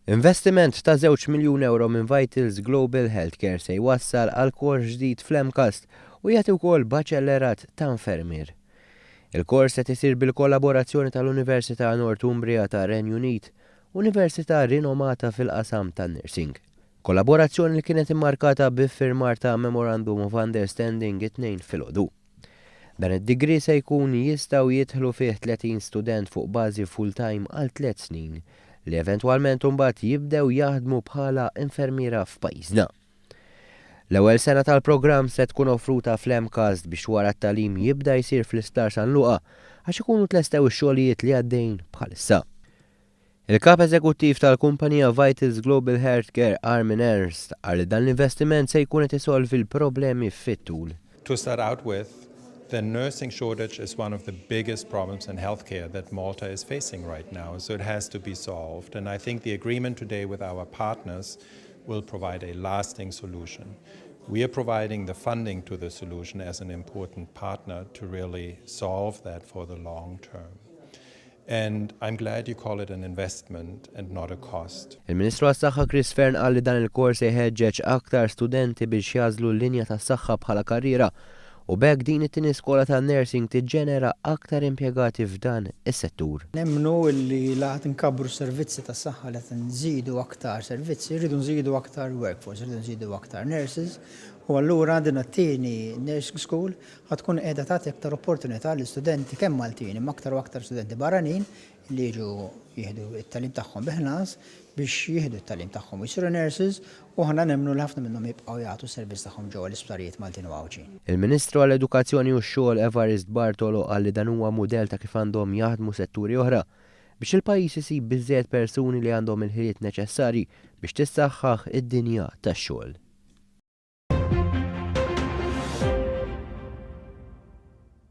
Investiment ta' €2 miljun minn Vitals Global Healthcare se jwassal għal kors ġdid fl-MCAST u jagħti wkoll baċellerat ta' infermier. Il-kors se isir bil-kollaborazzjoni tal-Università Northumbria ta' Renju Unit, università rinomata fil-qasam tan-nursing. Kollaborazzjoni li kienet immarkata bi-firmar ta' Memorandum of Understanding it-tnejn filgħodu. Dan id-degree se jkun jistgħu jidħlu fih 30 student fuq bażi full-time għal 3 snin li eventwalment imbagħad jibdew jaħdmu bħala infermiera f'pajjiżna. L-ewwel sena tal-programm se tkun offruta fl-MCAST biex wara t-tagħlim jibda jsir fl-Isptar San Luqa għax ikunu tlestew ix-xogħlijiet li għaddejn bħalissa. Il-kap eżekuttiv tal-kumpanija Vitals Global Healthcare Armin Ernst qal li dan l-investiment se jkun qed isolvi l-problemi fit-tul. To start out with, the nursing shortage is one of the biggest problems in healthcare that Malta is facing right now, so it has to be solved. And I think the agreement today with our partners will provide a lasting solution. We are providing the funding to the solution as an important partner to really solve that for the long term. And I'm glad you call it an investment and not a cost. Il-Ministru għas-Saħħa Chris Fern qal li dan il-kors iħeġġeġ aktar studenti biex jażlu l-linja tas-saħħa bħala karriera u bekk din it-tieni skola ta' nursing tiġġenera aktar impjegati f'dan is-settur. Nemmnu li laqgħet inkabbru s-servizzi tas-saħħa li qed nżidu aktar servizzi, rridu nżidu aktar workforce, rridu nżidu aktar nurses, u allura din it-tieni nursing school ħatkun qiegħda tagħti aktar opportunità l-istudenti kemm Maltin imma aktar u aktar studenti barranin li jiġu jieħdu t-tagħlim tagħhom biħlas biex jieħdu t-tagħlim tagħhom u jsiru nurses u ħana nemmnu li ħafna minnhom jibqgħu jagħtu servizz tagħhom ġewwa l-isptarijiet Maltin u Għawġin. Il-Ministru għall-Edukazzjoni u x-Xogħol Evarist Bartolo qal li dan huwa mudell ta' kif għandhom jaħdmu setturi oħra biex il-pajjiż isib biżżejjed persuni li għandhom il-ħiliet neċessarji biex tissaħħaħ id-dinja tax-xogħol.